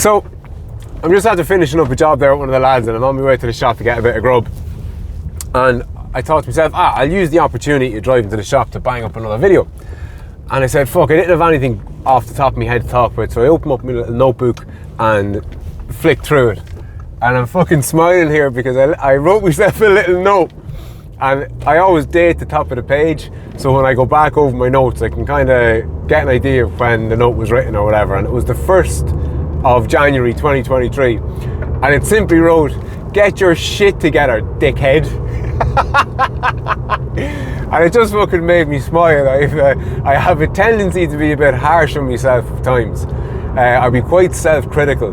So, I'm just after finishing up a job there with one of the lads, and I'm on my way to the shop to get a bit of grub. And I thought to myself, I'll use the opportunity to drive into the shop to bang up another video. And I said, fuck, I didn't have anything off the top of my head to talk about, so I opened up my little notebook and flicked through it. And I'm fucking smiling here because I wrote myself a little note, and I always date the top of the page, so when I go back over my notes I can kind of get an idea of when the note was written or whatever. And it was the 1st of January 2023, and it simply wrote, "Get your shit together, dickhead." And it just fucking made me smile. I have a tendency to be a bit harsh on myself at times. I'll be quite self-critical,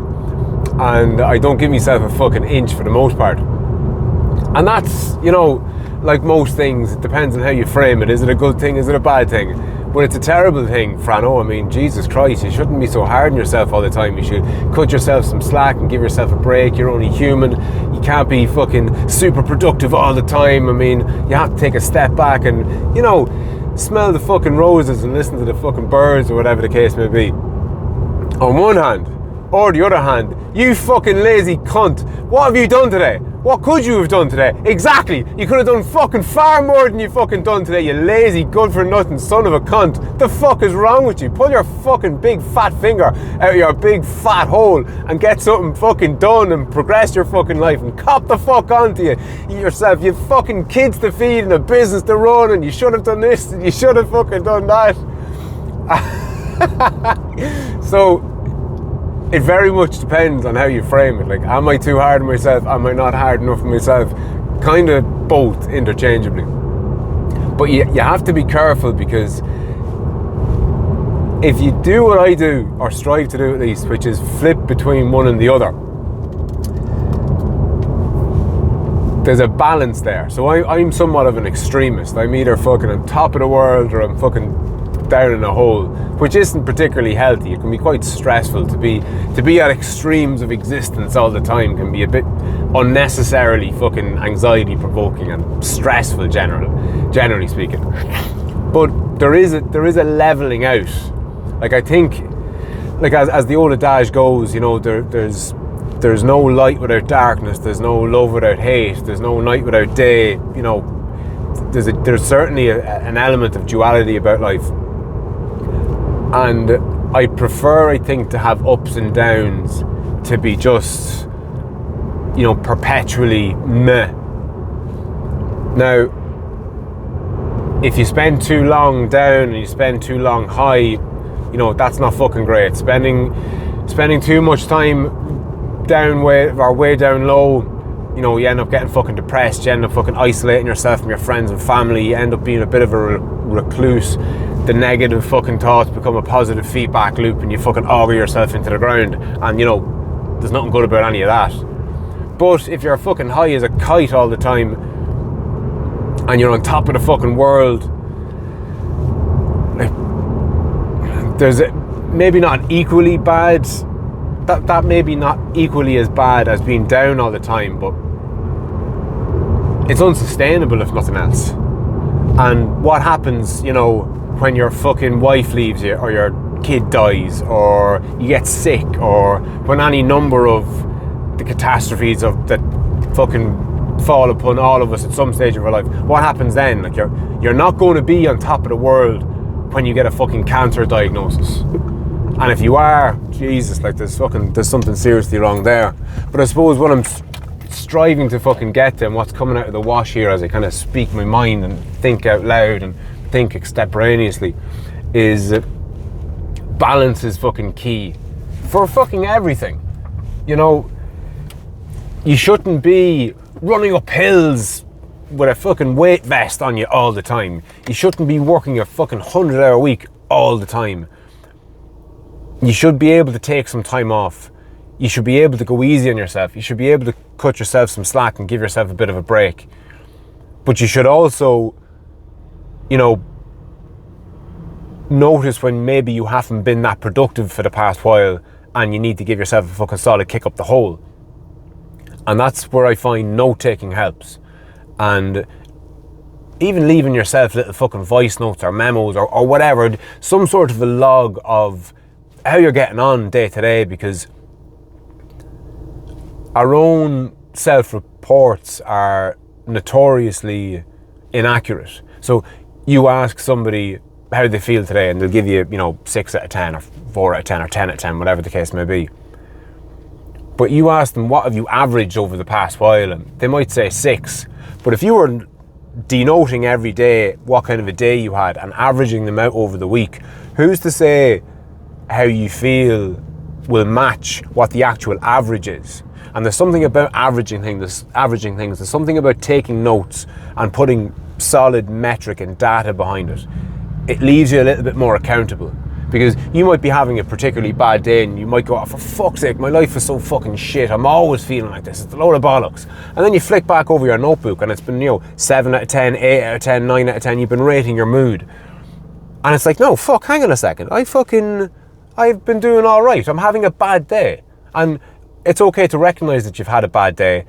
and I don't give myself a fucking inch for the most part. And that's, you know, like most things, it depends on how you frame it. Is it a good thing? Is it a bad thing? But it's a terrible thing, Frano. I mean, Jesus Christ, you shouldn't be so hard on yourself all the time. You should cut yourself some slack and give yourself a break. You're only human. You can't be fucking super productive all the time. I mean, you have to take a step back and, you know, smell the fucking roses and listen to the fucking birds or whatever the case may be. On one hand, or the other hand, you fucking lazy cunt. What have you done today? What could you have done today? Exactly. You could have done fucking far more than you fucking done today, you lazy, good-for-nothing son of a cunt. The fuck is wrong with you? Pull your fucking big fat finger out of your big fat hole and get something fucking done and progress your fucking life and cop the fuck onto yourself. You have fucking kids to feed and a business to run, and you should have done this and you should have fucking done that. So, it very much depends on how you frame it. Like, am I too hard on myself? Am I not hard enough on myself? Kind of both interchangeably. But you have to be careful, because if you do what I do, or strive to do at least, which is flip between one and the other, there's a balance there. So I'm somewhat of an extremist. I'm either fucking on top of the world or I'm fucking down in a hole, which isn't particularly healthy. It can be quite stressful to be at extremes of existence all the time. Can be a bit unnecessarily fucking anxiety provoking and stressful generally speaking. But there is a leveling out. Like, I think, like as the old adage goes, you know, there's no light without darkness, there's no love without hate, there's no night without day. You know, there's certainly an element of duality about life. And I prefer, I think, to have ups and downs to be just, you know, perpetually meh. Now, if you spend too long down and you spend too long high, you know, that's not fucking great. Spending too much time way down low, you know, you end up getting fucking depressed, you end up fucking isolating yourself from your friends and family, you end up being a bit of a recluse. The negative fucking thoughts become a positive feedback loop, and you fucking auger yourself into the ground, and, you know, there's nothing good about any of that. But if you're fucking high as a kite all the time and you're on top of the fucking world, like, there's maybe not equally bad, that may be not equally as bad as being down all the time, but it's unsustainable if nothing else. And what happens, you know, when your fucking wife leaves you, or your kid dies, or you get sick, or when any number of the catastrophes that fucking fall upon all of us at some stage of our life, what happens then? Like, you're not going to be on top of the world when you get a fucking cancer diagnosis. And if you are, Jesus, like, there's something seriously wrong there. But I suppose what I'm striving to fucking get to, and what's coming out of the wash here as I kind of speak my mind and think out loud and think extemporaneously, is balance is fucking key for fucking everything. You know, you shouldn't be running up hills with a fucking weight vest on you all the time. You shouldn't be working a fucking 100-hour week all the time. You should be able to take some time off. You should be able to go easy on yourself. You should be able to cut yourself some slack and give yourself a bit of a break. But you should also, you know, notice when maybe you haven't been that productive for the past while and you need to give yourself a fucking solid kick up the hole. And that's where I find note-taking helps. And even leaving yourself little fucking voice notes or memos or whatever, some sort of a log of how you're getting on day to day, because our own self-reports are notoriously inaccurate. So you ask somebody how they feel today and they'll give you, 6 out of 10 or 4 out of 10 or 10 out of 10, whatever the case may be. But you ask them, what have you averaged over the past while? And they might say 6. But if you were denoting every day what kind of a day you had and averaging them out over the week, who's to say how you feel will match what the actual average is? And there's something about averaging things. There's something about taking notes and putting solid metric and data behind it. It leaves you a little bit more accountable, because you might be having a particularly bad day and you might go, oh, for fuck's sake, my life is so fucking shit. I'm always feeling like this. It's a load of bollocks. And then you flick back over your notebook and it's been, 7 out of 10, 8 out of 10, 9 out of 10. You've been rating your mood. And it's like, no, fuck, hang on a second. I've been doing all right. I'm having a bad day. And it's okay to recognize that you've had a bad day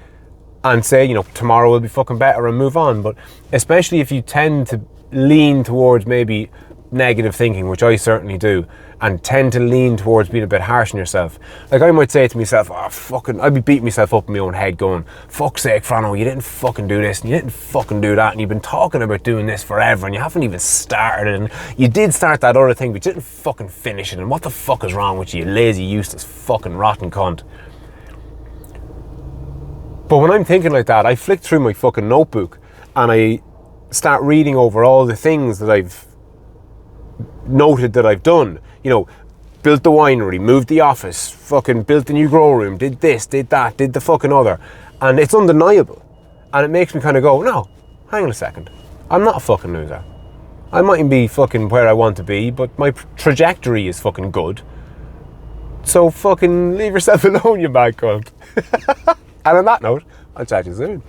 and say, tomorrow will be fucking better and move on. But especially if you tend to lean towards maybe negative thinking, which I certainly do, and tend to lean towards being a bit harsh on yourself. Like, I might say to myself, I'd be beating myself up in my own head going, fuck's sake, Frano, you didn't fucking do this and you didn't fucking do that and you've been talking about doing this forever and you haven't even started it, and you did start that other thing but you didn't fucking finish it, and what the fuck is wrong with you lazy, useless, fucking rotten cunt. But when I'm thinking like that, I flick through my fucking notebook and I start reading over all the things that I've noted that I've done. Built the winery, moved the office, fucking built the new grow room, did this, did that, did the fucking other. And it's undeniable. And it makes me kind of go, no, hang on a second. I'm not a fucking loser. I mightn't be fucking where I want to be, but my trajectory is fucking good. So fucking leave yourself alone, you mad cunt. And on that note, I'll chat to you soon.